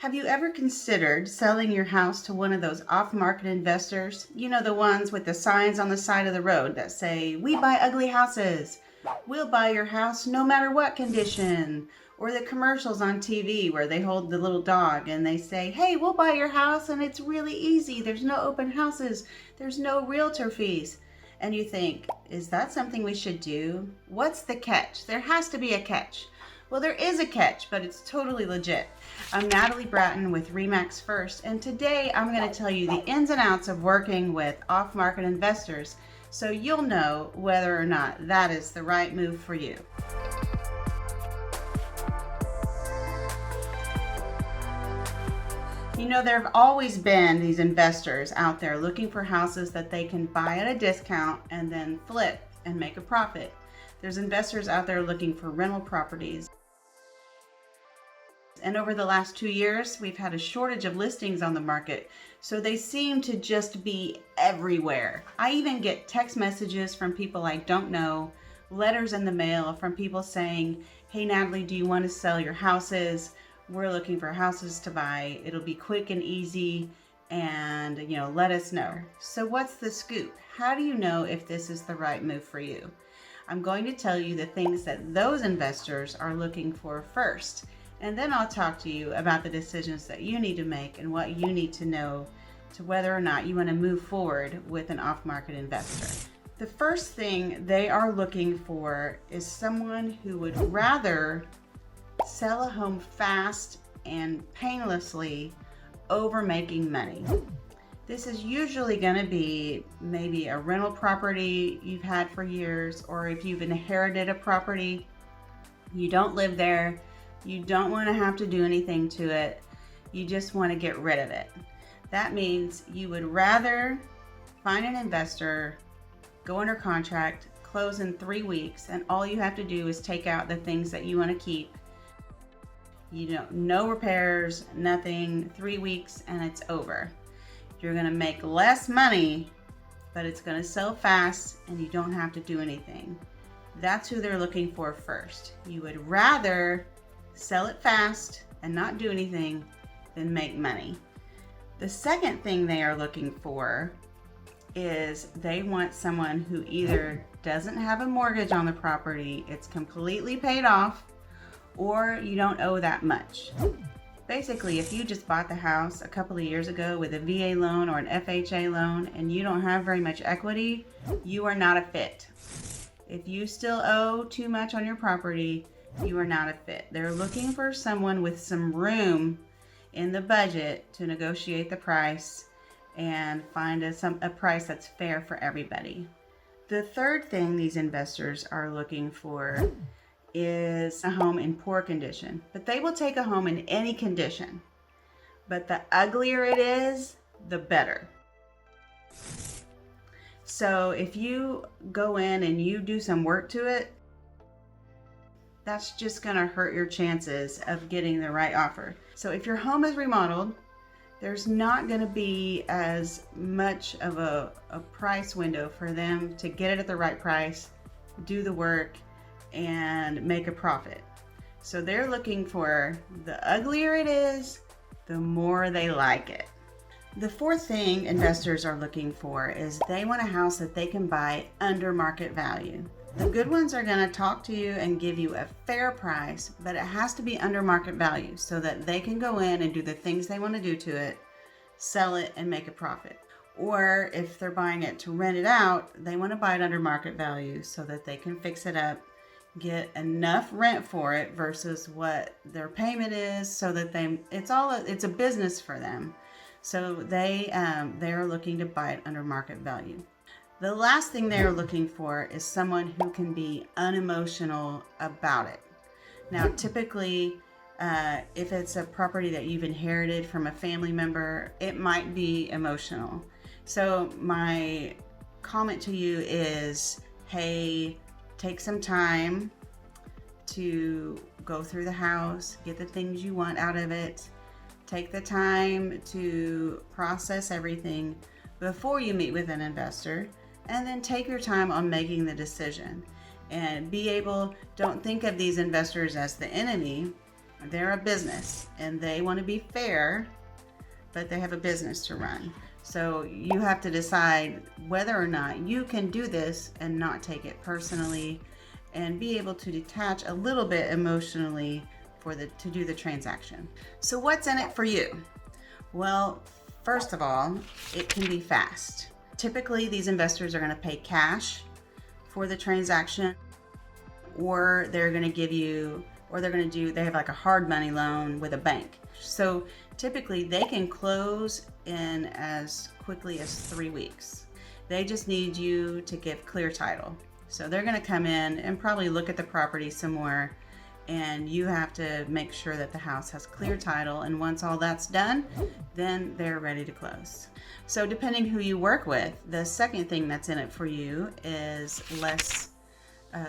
Have you ever considered selling your house to one of those off-market investors? You know, the ones with the signs on the side of the road that say, "We buy ugly houses. We'll buy your house no matter what condition." Or the commercials on TV where they hold the little dog and they say, "Hey, we'll buy your house and it's really easy. There's no open houses. There's no realtor fees." And you think, is that something we should do? What's the catch? There has to be a catch. Well, there is a catch, but it's totally legit. I'm Natalie Bratton with RE/MAX First, and today I'm going to tell you the ins and outs of working with off-market investors so you'll know whether or not that is the right move for you. You know, there have always been these investors out there looking for houses that they can buy at a discount and then flip and make a profit. There's investors out there looking for rental properties. And over the last 2 years, we've had a shortage of listings on the market, so they seem to just be everywhere. I even get text messages from people I don't know, letters in the mail from people saying, "Hey Natalie, do you want to sell your houses? We're looking for houses to buy. It'll be quick and easy, and let us know." So what's the scoop? How do you know if this is the right move for you? I'm going to tell you the things that those investors are looking for first. And then I'll talk to you about the decisions that you need to make and what you need to know to whether or not you want to move forward with an off-market investor. The first thing they are looking for is someone who would rather sell a home fast and painlessly over making money. This is usually going to be maybe a rental property you've had for years, or if you've inherited a property, you don't live there, you don't want to have to do anything to it, you just want to get rid of it. That means you would rather find an investor, go under contract, close in 3 weeks, and all you have to do is take out the things that you want to keep. No repairs, nothing, 3 weeks, and it's over. You're going to make less money, but it's going to sell fast and you don't have to do anything. That's who they're looking for first. You would rather sell it fast and not do anything than make money. The second thing they are looking for is they want someone who either doesn't have a mortgage on the property, it's completely paid off, or you don't owe that much. Basically, if you just bought the house a couple of years ago with a VA loan or an FHA loan and you don't have very much equity, you are not a fit. If you still owe too much on your property, you are not a fit. They're looking for someone with some room in the budget to negotiate the price and find a price that's fair for everybody. The third thing these investors are looking for is a home in poor condition, but they will take a home in any condition. But the uglier it is, the better. So if you go in and you do some work to it, that's just going to hurt your chances of getting the right offer. So if your home is remodeled, there's not going to be as much of a price window for them to get it at the right price, do the work, and make a profit. So they're looking for the uglier it is, the more they like it. The fourth thing investors are looking for is they want a house that they can buy under market value. The good ones are going to talk to you and give you a fair price, but it has to be under market value so that they can go in and do the things they want to do to it, sell it, and make a profit. Or if they're buying it to rent it out, they want to buy it under market value so that they can fix it up, get enough rent for it versus what their payment is, so that it's a business for them. So they are looking to buy it under market value. The last thing they are looking for is someone who can be unemotional about it. Now, typically, if it's a property that you've inherited from a family member, it might be emotional. So my comment to you is, hey, take some time to go through the house, get the things you want out of it. Take the time to process everything before you meet with an investor, and then take your time on making the decision. And don't think of these investors as the enemy. They're a business and they want to be fair, but they have a business to run. So you have to decide whether or not you can do this and not take it personally and be able to detach a little bit emotionally to do the transaction. So what's in it for you? Well, first of all, it can be fast. Typically, these investors are going to pay cash for the transaction, or they're going to give you, or they have like a hard money loan with a bank. So typically they can close in as quickly as 3 weeks. They just need you to give clear title. So they're going to come in and probably look at the property some more, and you have to make sure that the house has clear title. And once all that's done, then they're ready to close. So depending who you work with, the second thing that's in it for you is less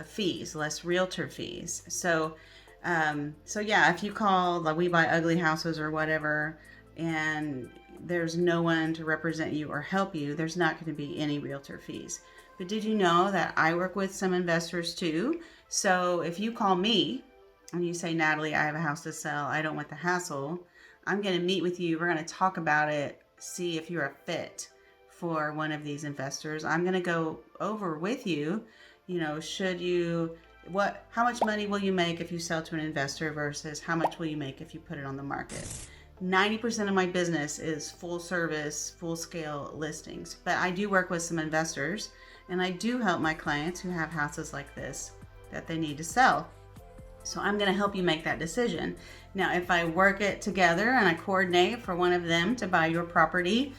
fees, less realtor fees. So yeah, if you call the We Buy Ugly Houses or whatever, and there's no one to represent you or help you, there's not going to be any realtor fees. But did you know that I work with some investors too? So if you call me and you say, Natalie, I have a house to sell, I don't want the hassle, I'm going to meet with you. We're going to talk about it, see if you're a fit for one of these investors. I'm going to go over with you, how much money will you make if you sell to an investor versus how much will you make if you put it on the market? 90% of my business is full service, full scale listings, but I do work with some investors, and I do help my clients who have houses like this that they need to sell. So I'm going to help you make that decision. Now, if I work it together and I coordinate for one of them to buy your property,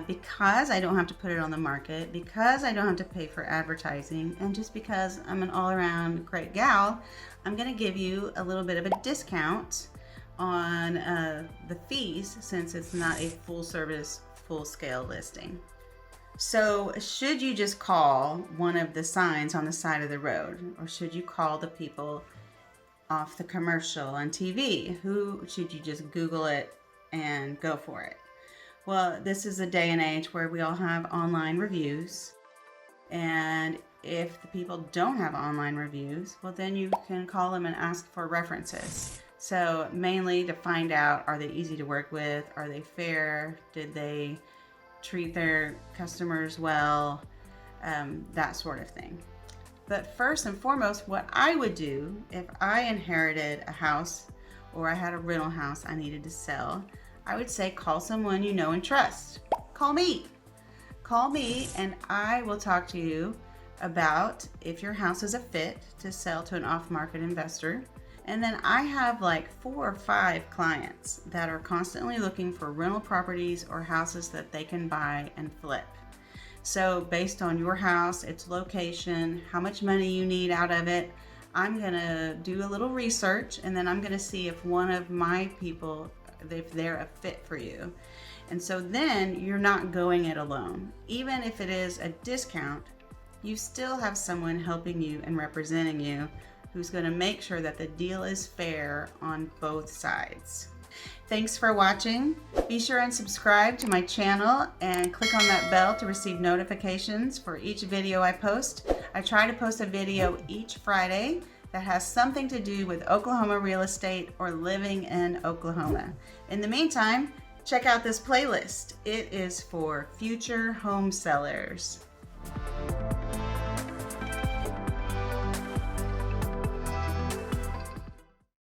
because I don't have to put it on the market, because I don't have to pay for advertising, and just because I'm an all-around great gal, I'm going to give you a little bit of a discount on the fees, since it's not a full service, full scale listing. So should you just call one of the signs on the side of the road, or should you call the people off the commercial on TV? Who should you just Google it and go for it? Well, this is a day and age where we all have online reviews, and if the people don't have online reviews, well, then you can call them and ask for references. So mainly to find out, are they easy to work with? Are they fair? Did they treat their customers well? That sort of thing. But first and foremost, what I would do if I inherited a house or I had a rental house I needed to sell, I would say call someone you know and trust. Call me. Call me and I will talk to you about if your house is a fit to sell to an off-market investor. And then I have like 4 or 5 clients that are constantly looking for rental properties or houses that they can buy and flip. So based on your house, its location, how much money you need out of it, I'm gonna do a little research, and then I'm gonna see if one of my people, if they're a fit for you. And so then you're not going it alone. Even if it is a discount, you still have someone helping you and representing you who's going to make sure that the deal is fair on both sides. Thanks for watching. Be sure and subscribe to my channel and click on that bell to receive notifications for each video I post. I try to post a video each Friday that has something to do with Oklahoma real estate or living in Oklahoma. In the meantime, check out this playlist. It is for future home sellers.